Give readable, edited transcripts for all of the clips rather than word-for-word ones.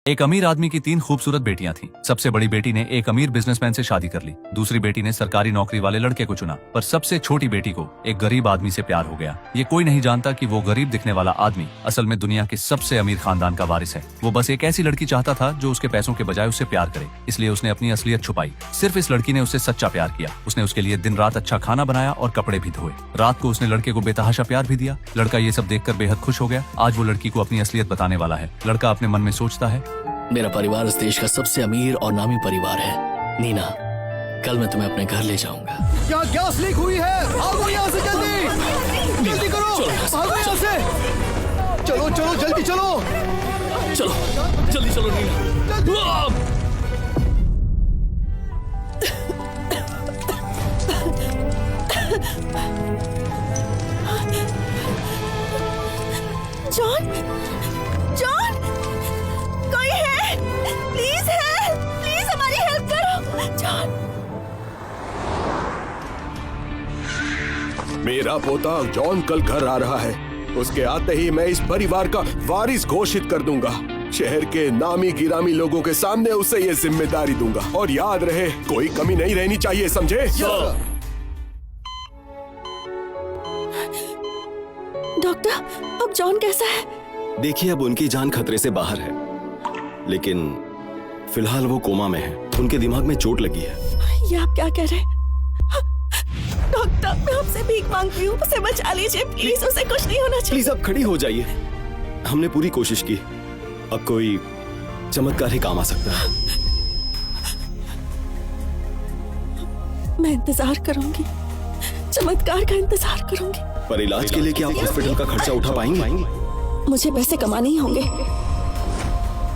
एक अमीर आदमी की 3 खूबसूरत बेटियां थीं। सबसे बड़ी बेटी ने एक अमीर बिजनेसमैन से शादी कर ली। दूसरी बेटी ने सरकारी नौकरी वाले लड़के को चुना, पर सबसे छोटी बेटी को एक गरीब आदमी से प्यार हो गया। ये कोई नहीं जानता कि वो गरीब दिखने वाला आदमी असल में दुनिया के सबसे अमीर खानदान का वारिस है। वो बस एक ऐसी लड़की चाहता था जो उसके पैसों के बजाय उससे प्यार करे, इसलिए उसने अपनी असलियत छुपाई। सिर्फ इस लड़की ने उससे सच्चा प्यार किया। उसने उसके लिए दिन रात अच्छा खाना बनाया और कपड़े भी धोए। रात को उसने लड़के को बेतहाशा प्यार भी दिया। लड़का ये सब देखकर बेहद खुश हो गया। आज वो लड़की को अपनी असलियत बताने वाला है। लड़का अपने मन में सोचता है, मेरा परिवार इस देश का सबसे अमीर और नामी परिवार है। नीना, कल मैं तुम्हें अपने घर ले जाऊंगा। क्या गैस लीक हुई है? भागो यहाँ से जल्दी, जल्दी करो, भागो यहाँ से। चलो चलो जल्दी चलो, चलो जल्दी चलो नीना। जॉन, जॉन, कोई है? प्लीज है, प्लीज हमारी हेल्प करो। जॉन, मेरा पोता जॉन कल घर आ रहा है। उसके आते ही मैं इस परिवार का वारिस घोषित कर दूंगा। शहर के नामी गिरामी लोगों के सामने उसे ये जिम्मेदारी दूंगा। और याद रहे, कोई कमी नहीं रहनी चाहिए, समझे? डॉक्टर, अब जॉन कैसा है? देखिए, अब उनकी जान खतरे से बाहर है, लेकिन फिलहाल वो कोमा में है। उनके दिमाग में चोट लगी है। ये आप क्या कह रहे हैं? डॉक्टर, मैं आपसे भीख मांगती हूँ, उसे बचा लीजिए प्लीज। उसे कुछ नहीं होना चाहिए। प्लीज आप खड़ी हो जाइए। हमने पूरी कोशिश की, अब कोई चमत्कार ही काम आ सकता है। मैं इंतजार करूंगी, चमत्कार का इंतजार करूंगी। पर इलाज के लिए क्या आप हॉस्पिटल का खर्चा उठा पाएंगे? मुझे पैसे कमाने ही होंगे।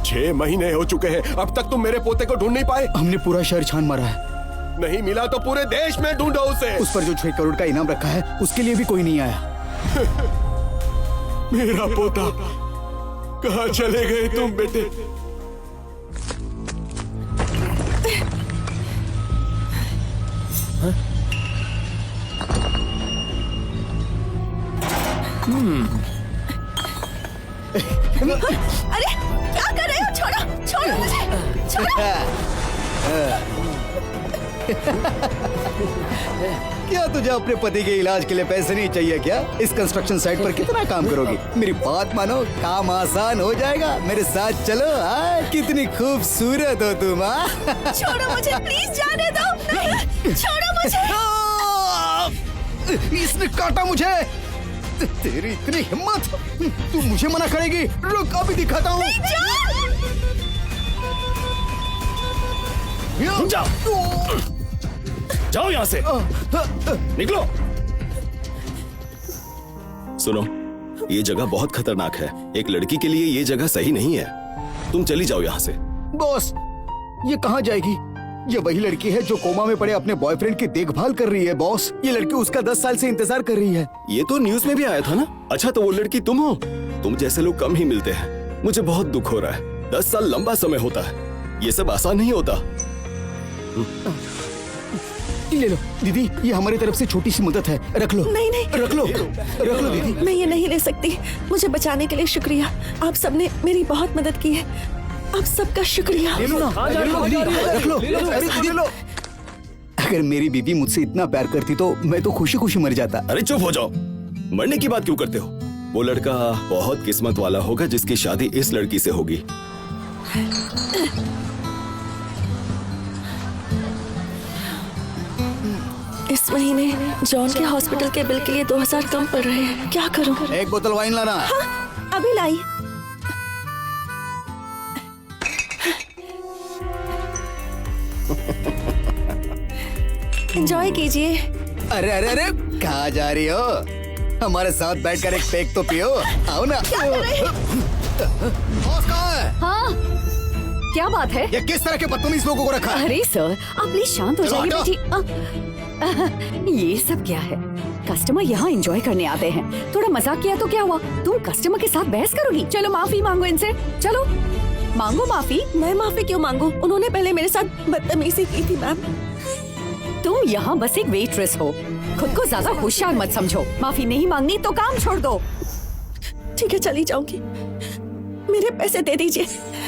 6 महीने हो चुके हैं, अब तक तुम मेरे पोते को ढूंढ नहीं पाए। हमने पूरा शहर छान मारा है। नहीं मिला तो पूरे देश में ढूंढो उसे। उस पर जो 6 करोड़ का इनाम रखा है, उसके लिए भी कोई नहीं आया। मेरा पोता, कहाँ चले गए तुम बेटे? अरे क्या कर रहे हो? छोड़ो, छोड़ो मुझे, छोड़ो। क्या तुझे अपने पति के इलाज के लिए पैसे नहीं चाहिए क्या? इस कंस्ट्रक्शन साइट पर कितना काम करोगी? मेरी बात मानो, काम आसान हो जाएगा। मेरे साथ चलो। कितनी खूबसूरत हो तुम। छोड़ो मुझे प्लीज, जाने दो। नहीं, छोड़ो मुझे। इसने काटा मुझे। तेरी इतनी हिम्मत, तू मुझे मना करेगी? रुक, अभी दिखाता हूँ। जाओ यहाँ से, निकलो। सुनो, ये जगह बहुत खतरनाक है। एक लड़की के लिए ये जगह सही नहीं है। तुम चली जाओ यहाँ से। बॉस, ये कहाँ जाएगी? ये वही लड़की है जो कोमा में पड़े अपने बॉयफ्रेंड की देखभाल कर रही है। बॉस, ये लड़की उसका 10 साल से इंतजार कर रही है। ये तो न्यूज में भी आया था ना। अच्छा, तो वो लड़की तुम हो? तुम जैसे लोग कम ही मिलते हैं। मुझे बहुत दुख हो रहा है। 10 साल लंबा समय होता है, ये सब आसान नहीं होता। ले लो दीदी, ये हमारी तरफ से छोटी सी मदद है। रख लो। नहीं नहीं, रख लो, रख लो दीदी। मैं ये नहीं ले सकती। मुझे बचाने के लिए शुक्रिया। आप सबने मेरी बहुत मदद की है। आप सबका शुक्रिया। ले लो ना, ले लो दीदी, रख लो। अरे दीदी, लो। अगर मेरी बीवी मुझसे इतना प्यार करती तो मैं तो खुशी खुशी मर जाता। अरे चुप हो जाओ, मरने की बात क्यों करते हो? वो लड़का बहुत किस्मत वाला होगा जिसकी शादी इस लड़की से होगी। इस महीने जॉन के हॉस्पिटल के बिल के लिए 2000 कम पड़ रहे हैं। क्या करूं? एक बोतल वाइन लाना। हाँ, अभी लाई। एंजॉय कीजिए। अरे अरे अरे, कहाँ जा रही हो? हमारे साथ बैठकर एक पेक तो पियो। आओ ना। क्या कर रहे हैं? बॉस कहाँ है? हाँ, क्या बात है? ये किस तरह के बदतमीज लोगों को रखा है? अरे सर, आप प्लीज शांत हो जाइए हटो। बेटी। ये सब क्या है? कस्टमर यहाँ एंजॉय करने आते हैं। थोड़ा मजाक किया तो क्या हुआ? तुम कस्टमर के साथ बहस करोगी? चलो माफी मांगो इनसे। चलो मांगो माफी। मैं माफी क्यों मांगू? उन्होंने पहले मेरे साथ बदतमीजी की थी मैम। तुम यहाँ बस एक वेट्रेस हो, खुद को ज्यादा होशियार मत समझो। माफी नहीं मांगनी तो काम छोड़ दो। ठीक है, चली जाऊंगी। मेरे पैसे दे दीजिए।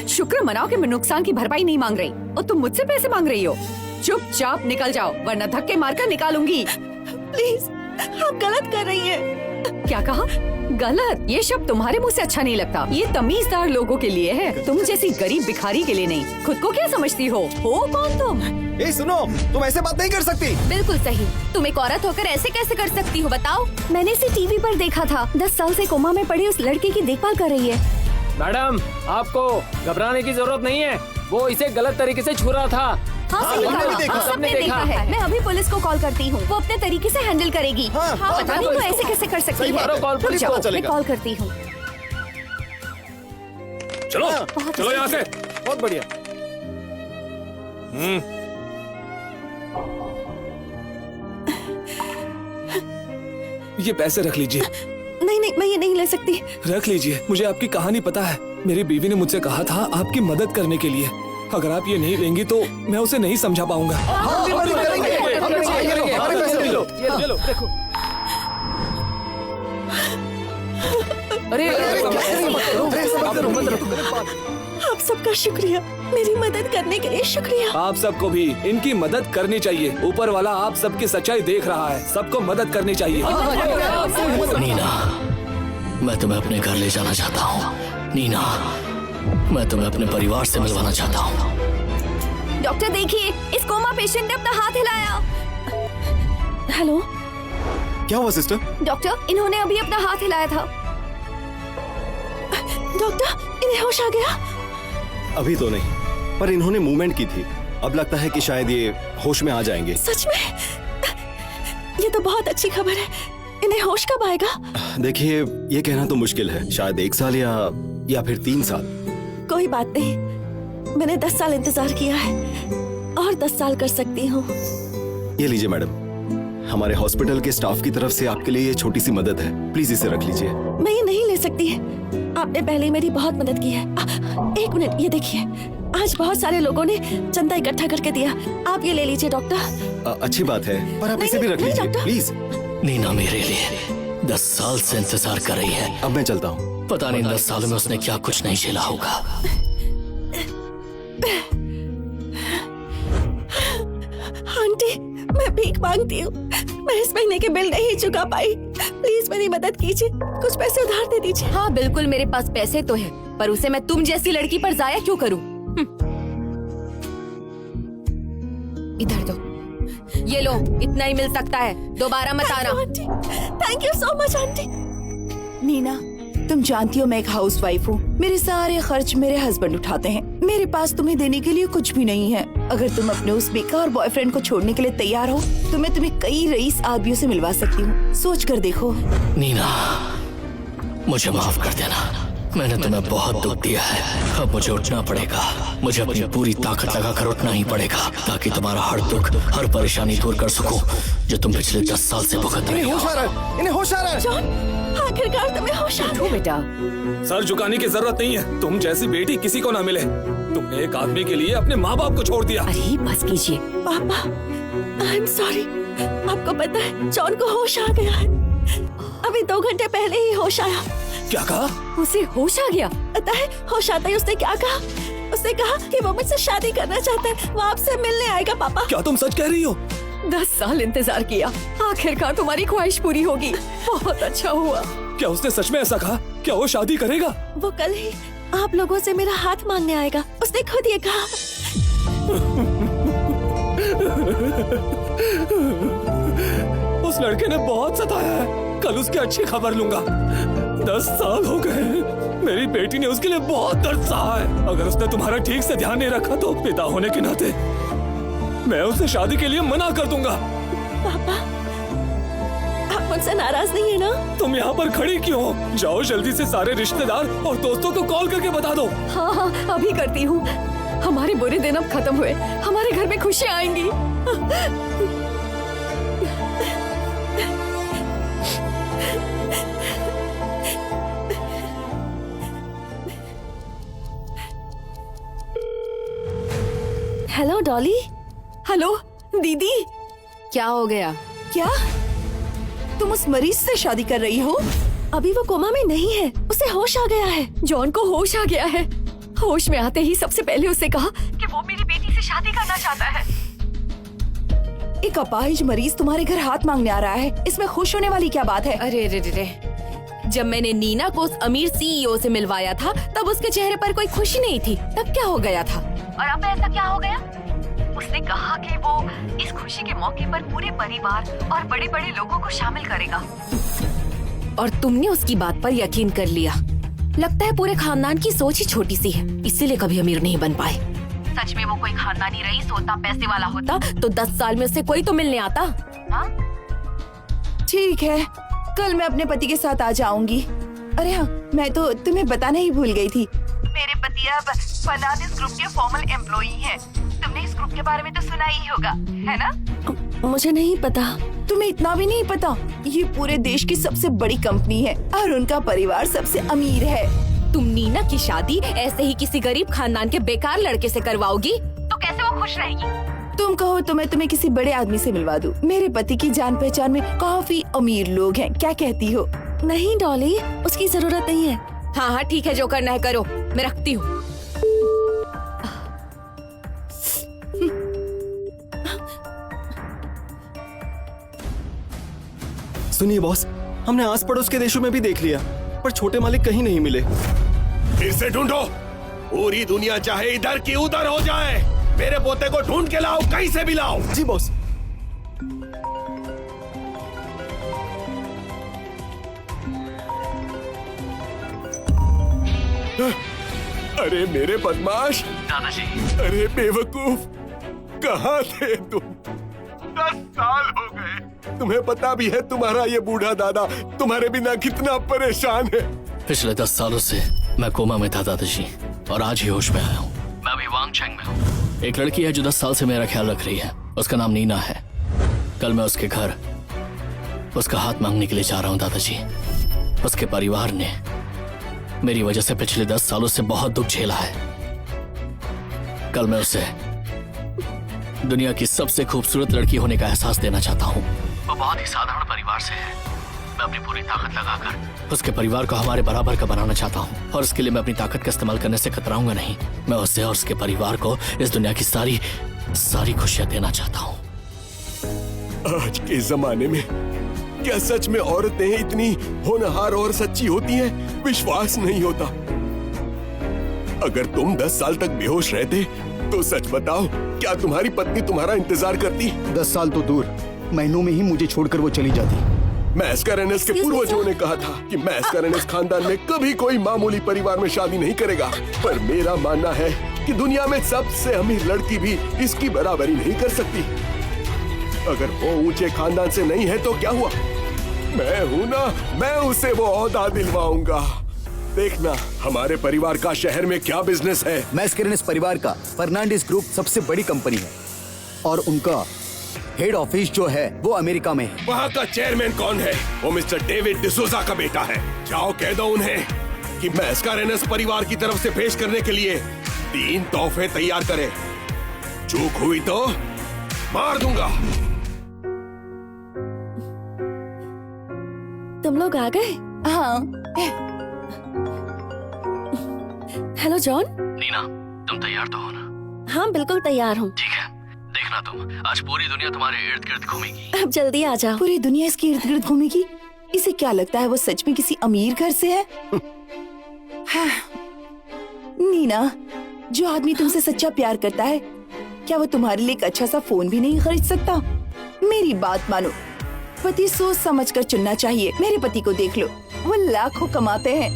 शुक्र मनाओ कि मैं नुकसान की भरपाई नहीं मांग रही और तुम मुझसे पैसे मांग रही हो। चुपचाप निकल जाओ वरना धक्के मारकर निकालूंगी। प्लीज, आप गलत कर रही हैं। क्या कहा? गलत? ये शब्द तुम्हारे मुंह से अच्छा नहीं लगता। ये तमीजदार लोगों के लिए है, तुम जैसी गरीब भिखारी के लिए नहीं। खुद को क्या समझती हो कौन तुम? ए सुनो, तुम ऐसे बात नहीं कर सकती। बिल्कुल सही। तुम एक औरत होकर ऐसे कैसे कर सकती हो बताओ? मैंने इसे टीवी पर देखा था। 10 साल से कोमा में पड़ी उस लड़के की देखभाल कर रही है। मैडम, आपको घबराने की जरूरत नहीं है। वो इसे गलत तरीके से छू रहा था। हाँ, सही हमने भी कहा। देखा। हम सबने देखा है। मैं अभी पुलिस को कॉल करती हूँ, वो अपने तरीके से हैंडल करेगी। हाँ, पता नहीं वो ऐसे कैसे कर सकती है। मारो कॉल रुक पुलिस जाओ, को, मैं चलेगा। कॉल करती हूँ। चलो बहुत चलो यहाँ से। बहुत बढ़िया। ये पैसे रख लीजिए। नहीं नहीं, मैं ये नहीं ले सकती। रख लीजिए। मुझे आपकी कहानी पता है। मेरी बीवी ने मुझसे कहा था आपकी मदद करने के लिए। अगर आप ये नहीं देंगी तो मैं उसे नहीं समझा पाऊंगा। हम भी मदद करेंगे, हम भी मदद करेंगे। हमारे पैसे ले लो। ये लो, देखो। अरे आप सबका शुक्रिया, मेरी मदद करने के लिए शुक्रिया। आप सबको भी इनकी मदद करनी चाहिए। ऊपर वाला आप सबकी सच्चाई देख रहा है। सबको मदद करनी चाहिए। नीना, मैं तुम्हें अपने घर ले जाना चाहता हूँ। नीना, मैं तुम्हें अपने परिवार से मिलवाना चाहता हूँ। डॉक्टर देखिए, इस कोमा पेशेंट ने अपना हाथ हिलाया। हेलो क्या हुआ सिस्टर? डॉक्टर, इन्होंने अभी अपना हाथ हिलाया था। डॉक्टर, इन्हें होश आ गया? अभी तो नहीं, पर इन्होंने मूवमेंट की थी। अब लगता है कि शायद ये होश में आ जाएंगे। सच में? ये तो बहुत अच्छी खबर है। इन्हें होश कब आएगा? देखिए, ये कहना तो मुश्किल है। शायद 1 साल या फिर 3 साल। कोई बात नहीं, मैंने 10 साल इंतजार किया है और 10 साल कर सकती हूँ। ये लीजिए मैडम, हमारे हॉस्पिटल के स्टाफ की तरफ से आपके लिए ये छोटी सी मदद है। प्लीज इसे रख लीजिए। मैं ये नहीं ले सकती। आपने पहले मेरी बहुत मदद की है। 1 मिनट, ये देखिए, आज बहुत सारे लोगों ने चंदा इकट्ठा करके दिया। आप ये ले लीजिए डॉक्टर। अच्छी बात है, पर आप नहीं, इसे भी रख नहीं, लीजिए डॉक्टर। प्लीज। नीना मेरे लिए 10 साल से इंतजार कर रही है। अब मैं चलता हूँ। पता नहीं 10 सालों में उसने क्या कुछ नहीं झेला होगा। आंटी, मैं भीख मांगती हूँ। मैं इस महीने के बिल नहीं चुका पाई। प्लीज मेरी मदद कीजिए, कुछ पैसे उधार दे दीजिए। हाँ बिल्कुल, मेरे पास पैसे तो है, पर उसे मैं तुम जैसी लड़की पर जाया क्यों करूं? इधर दो, ये लो, इतना ही मिल सकता है। दोबारा मत आना। Aunty, thank you so much aunty. Neena, तुम जानती हो मैं एक हाउसवाइफ हूँ। मेरे सारे खर्च मेरे हस्बैंड उठाते हैं। मेरे पास तुम्हें देने के लिए कुछ भी नहीं है। अगर तुम अपने उस बेकार बॉयफ्रेंड को छोड़ने के लिए तैयार हो तो मैं तुम्हें कई रईस आदमियों से मिलवा सकती हूँ। सोच कर देखो। नीना, मुझे माफ कर देना। मैंने तुम्हें बहुत दुख दिया है। अब मुझे उठना पड़ेगा। मुझे अपनी पूरी ताकत लगाकर उठना ही पड़ेगा ताकि तुम्हारा हर दुख, हर परेशानी दूर कर सकूं जो तुम पिछले 10 साल से भुगत रही हो। इन्हें होश आ रहा है। जॉन, आखिरकार तुम्हें होश आ गया। बेटा, सर झुकाने की जरूरत नहीं है। तुम जैसी बेटी किसी को ना मिले। तुमने एक आदमी के लिए अपने माँ बाप को छोड़ दिया। अरे बस कीजिए। पापा, आई एम सॉरी। आपको पता है, जॉन को होश आ गया है। अभी 2 घंटे पहले ही होश आया। क्या कहा? उसे होश आ गया? पता है, होश आता ही उसने क्या कहा? उसने कहा कि वो मुझसे शादी करना चाहता है, वो आपसे मिलने आएगा। पापा, क्या तुम सच कह रही हो? 10 साल इंतजार किया, आखिरकार तुम्हारी ख्वाहिश पूरी होगी। बहुत अच्छा हुआ। क्या उसने सच में ऐसा कहा? क्या वो शादी करेगा? वो कल ही आप लोगों से मेरा हाथ मांगने आएगा। उसने खुद ये कहा। उस लड़के ने बहुत सताया है। कल उसकी अच्छी खबर लूंगा। 10 साल हो गए। मेरी बेटी ने उसके लिए बहुत दर्द सहा है। अगर उसने तुम्हारा ठीक से ध्यान नहीं रखा तो पिता होने के नाते मैं उसे शादी के लिए मना कर दूंगा। पापा, आप मुझसे नाराज नहीं है ना? तुम यहाँ पर खड़ी क्यों हो? जाओ जल्दी से सारे रिश्तेदार और दोस्तों को कॉल करके बता दो। हाँ हाँ, अभी करती हूँ। हमारे बुरे दिन अब खत्म हुए, हमारे घर में खुशियाँ आएंगी। हेलो डॉली। हेलो दीदी, क्या हो गया? क्या तुम उस मरीज से शादी कर रही हो? अभी वो कोमा में नहीं है, उसे होश आ गया है। जॉन को होश आ गया है? होश में आते ही सबसे पहले उससे कहा कि वो मेरी बेटी से शादी करना चाहता है। एक अपाहिज मरीज तुम्हारे घर हाथ मांगने आ रहा है, इसमें खुश होने वाली क्या बात है? अरे रे रे रे, जब मैंने नीना को उस अमीर सीईओ से मिलवाया था तब उसके चेहरे पर कोई खुशी नहीं थी। तब क्या हो गया था? और अब ऐसा क्या हो गया? उसने कहा कि वो इस खुशी के मौके पर पूरे परिवार और बड़े बड़े लोगों को शामिल करेगा। और तुमने उसकी बात पर यकीन कर लिया। लगता है पूरे खानदान की सोच ही छोटी सी है, इसीलिए कभी अमीर नहीं बन पाए। सच में वो कोई खानदानी रईस होता, पैसे वाला होता तो 10 साल में उससे कोई तो मिलने आता। हाँ? ठीक है, कल मैं अपने पति के साथ आ जाऊंगी। अरे हाँ, मैं तो तुम्हें बताना ही भूल गई थी। मेरे पति अब फर्नांडिस ग्रुप के फॉर्मल एम्प्लॉई हैं। तुमने इस ग्रुप के बारे में तो सुना ही होगा, है ना? मुझे नहीं पता। तुम्हें इतना भी नहीं पता? ये पूरे देश की सबसे बड़ी कंपनी है और उनका परिवार सबसे अमीर है। तुम नीना की शादी ऐसे ही किसी गरीब खानदान के बेकार लड़के से करवाओगी तो कैसे वो खुश रहेगी? तुम कहो तो मैं तुम्हें किसी बड़े आदमी से मिलवा दूं। मेरे पति की जान पहचान में काफी अमीर लोग हैं, क्या कहती हो? नहीं डॉली, उसकी जरूरत नहीं है। हाँ हाँ ठीक है, जो करना है करो, मैं रखती हूँ। सुनिए बॉस, हमने आस पड़ोस के देशों में भी देख लिया, पर छोटे मालिक कहीं नहीं मिले। फिर से ढूंढो, पूरी दुनिया चाहे इधर की उधर हो जाए, मेरे पोते को ढूंढ के लाओ, कहीं से भी लाओ। जी बॉस। अरे मेरे बदमाश दादाजी, अरे बेवकूफ, कहाँ थे तुम? 10 साल हो गए। तुम्हें पता भी है तुम्हारा ये बूढ़ा दादा तुम्हारे बिना कितना परेशान है। पिछले 10 सालों से मैं कोमा में था दादाजी, और आज ही होश में आया हूँ। मैं अभी वांगचेंग में हूँ। एक लड़की है जो 10 साल से मेरा ख्याल रख रही है, उसका नाम नीना है। कल मैं उसके घर उसका हाथ मांगने के लिए जा रहा हूँ दादाजी। उसके परिवार ने मेरी वजह से पिछले 10 सालों से बहुत दुख झेला है। कल मैं उसे दुनिया की सबसे खूबसूरत लड़की होने का एहसास देना चाहता हूँ। वो बहुत ही साधारण परिवार से है। मैं अपनी पूरी ताकत लगाकर उसके परिवार को हमारे बराबर का बनाना चाहता हूँ, और इसके लिए मैं अपनी ताकत का इस्तेमाल करने से कतराऊंगा नहीं। मैं उसे और उसके परिवार को इस दुनिया की सारी खुशियाँ देना चाहता हूँ। आज के जमाने में क्या सच में औरतें इतनी होनहार और सच्ची होती हैं? विश्वास नहीं होता। अगर तुम 10 साल तक बेहोश रहते तो सच बताओ, क्या तुम्हारी पत्नी तुम्हारा इंतजार करती? 10 साल तो दूर, महीनों में ही मुझे छोड़कर वो चली जाती। मैस्कारेनेस के पूर्वजों ने कहा था कि मैस्कारेनेस खानदान में कभी कोई मामूली परिवार में शादी नहीं करेगा, पर मेरा मानना है कि दुनिया में सबसे अमीर लड़की भी इसकी बराबरी नहीं कर सकती। अगर वो ऊंचे खानदान से नहीं है तो क्या हुआ? मैं हूं ना, मैं उसे वो ओहदा दिलवाऊंगा। देखना हमारे परिवार का शहर में क्या बिजनेस है। मैस्कारेनेस परिवार का फर्नांडिस ग्रुप सबसे बड़ी कंपनी है, और उनका हेड ऑफिस जो है वो अमेरिका में है। वहाँ का चेयरमैन कौन है? वो मिस्टर डेविड डिसूजा का बेटा है। जाओ कह दो उन्हें कि मैस्कारेनेस परिवार की तरफ से पेश करने के लिए 3 तोहफे तैयार करें। चूक हुई तो मार दूंगा। तुम लोग आ गए? हाँ। Hello John. नीना, तुम तैयार तो हो ना? हाँ बिल्कुल तैयार हूँ। ठीक है, देखना तुम, आज पूरी दुनिया तुम्हारे इर्द गिर्द घूमेगी। अब जल्दी आ जाओ। पूरी दुनिया इसके इर्द गिर्द घूमेगी? इसे क्या लगता है वो सच में किसी अमीर घर से है? हाँ। नीना, जो आदमी तुमसे सच्चा प्यार करता है, क्या वो तुम्हारे लिए एक अच्छा सा फोन भी नहीं खरीद सकता? मेरी बात मानो, पति सोच समझ कर चुनना चाहिए। मेरे पति को देख लो, वो लाखों कमाते हैं।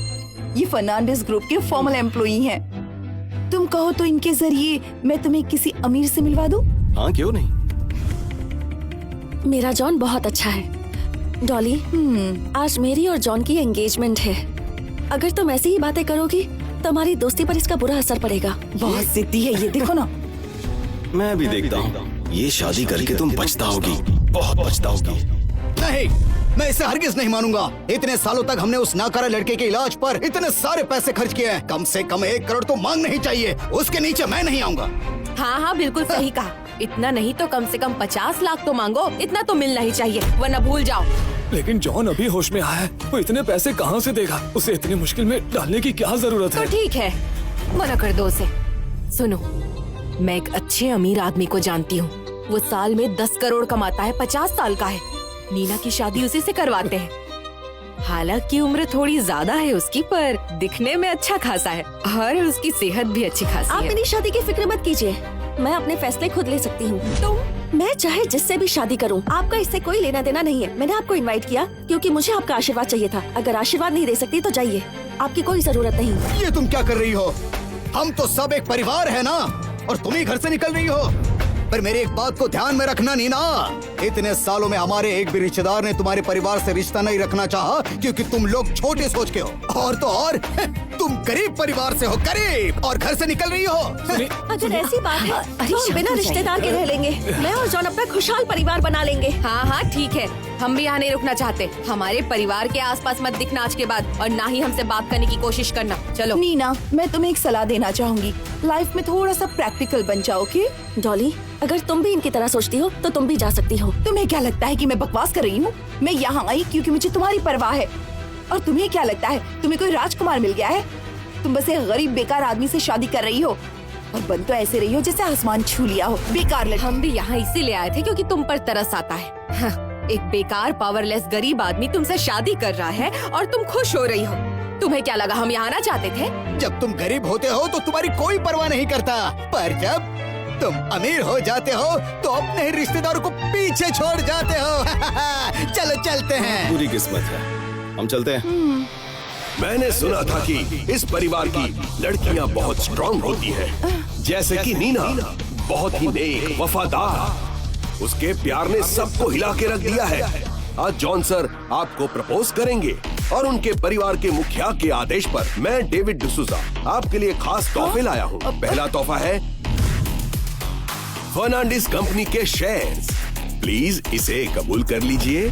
ये फर्नांडिस ग्रुप के फॉर्मल एम्प्लॉई हैं। तुम कहो तो इनके जरिए मैं तुम्हें किसी अमीर से मिलवा दूं? हाँ क्यों नहीं। मेरा जॉन बहुत अच्छा है। डॉली, आज मेरी और जॉन की एंगेजमेंट है। अगर तुम ऐसी ही बातें करोगी तो हमारी दोस्ती पर इसका बुरा असर पड़ेगा। बहुत जिद्दी है ये, देखो ना। मैं भी देखता हूँ, ये शादी करके तुम पछताओगी, बहुत पछताओगी। नहीं, मैं इसे हरगिज नहीं मानूंगा। इतने सालों तक हमने उस नाकारा लड़के के इलाज पर इतने सारे पैसे खर्च किए हैं। कम से कम 1 करोड़ तो मांगना ही चाहिए। उसके नीचे मैं नहीं आऊंगा। हाँ हाँ बिल्कुल सही कहा। इतना नहीं तो कम से कम 50 लाख तो मांगो। इतना तो मिलना ही चाहिए, वरना भूल जाओ। लेकिन जॉन अभी होश में आया है, वो इतने पैसे कहाँ से देगा? उसे इतनी मुश्किल में डालने की क्या जरूरत तो है? ठीक है, मना कर दो उसे। सुनो, मैं एक अच्छे अमीर आदमी को जानती हूँ। वो साल में 10 करोड़ कमाता है, 50 साल का है। नीना की शादी उसी से करवाते हैं। हालांकि उम्र थोड़ी ज्यादा है उसकी, पर दिखने में अच्छा खासा है और उसकी सेहत भी अच्छी खासी आप है। मेरी शादी की फिक्र मत कीजिए, मैं अपने फैसले खुद ले सकती हूँ। मैं चाहे जिससे भी शादी करूँ, आपका इससे कोई लेना देना नहीं है। मैंने आपको इनवाइट किया क्योंकि मुझे आपका आशीर्वाद चाहिए था। अगर आशीर्वाद नहीं दे सकती तो जाइए, आपकी कोई जरूरत नहीं। ये तुम क्या कर रही हो? हम तो सब एक परिवार है ना, और तुम ही घर से निकल रही हो। पर मेरी एक बात को ध्यान में रखना नीना, इतने सालों में हमारे एक भी रिश्तेदार ने तुम्हारे परिवार से रिश्ता नहीं रखना चाहा, क्योंकि तुम लोग छोटे सोच के हो। और तो और तुम गरीब परिवार से हो, गरीब, और घर से निकल रही हो। अगर ऐसी बात है अरे तो हम शांत बिना हो रिश्तेदार के रह लेंगे। मैं और जॉन अपना खुशहाल परिवार बना लेंगे। हाँ हाँ ठीक है, हम भी यहाँ नहीं रुकना चाहते। हमारे परिवार के आसपास मत दिखना आज के बाद, और ना ही हमसे बात करने की कोशिश करना। चलो। नीना, मैं तुम्हें एक सलाह देना चाहूंगी। लाइफ में थोड़ा सा प्रैक्टिकल बन जाओ, ओके? डॉली, अगर तुम भी इनकी तरह सोचती हो तो तुम भी जा सकती हो। तुम्हें क्या लगता है कि मैं बकवास कर रही हूँ? मैं यहाँ आई क्योंकि मुझे तुम्हारी परवाह है। और तुम्हें क्या लगता है तुम्हें कोई राजकुमार मिल गया है? तुम बस एक गरीब बेकार आदमी से शादी कर रही हो, और बन तो ऐसे रही हो जैसे आसमान छू लिया हो। बेकार लड़की। हम भी यहाँ इसीलिए आए थे क्योंकि तुम पर तरस आता है। हाँ, एक बेकार पावरलेस गरीब आदमी तुमसे शादी कर रहा है और तुम खुश हो रही हो। तुम्हें क्या लगा हम यहाँ आना चाहते थे? जब तुम गरीब होते हो तो तुम्हारी कोई परवाह नहीं करता, पर जब तुम अमीर हो जाते हो तो अपने ही रिश्तेदारों को पीछे छोड़ जाते हो। चलो चलते हैं। पूरी किस्मत है, हम चलते हैं। मैंने सुना था कि इस परिवार की लड़कियां बहुत स्ट्रांग होती हैं, जैसे कि नीना, बहुत ही नेक, वफादार। उसके प्यार ने सबको हिला के रख दिया है। आज जॉन सर आपको प्रपोज करेंगे, और उनके परिवार के मुखिया के आदेश पर मैं डेविड डिसूजा आपके लिए खास तोहफे लाया हूँ। पहला तोहफा है फर्नांडिस कंपनी के शेयर्स। प्लीज इसे कबूल कर लीजिए।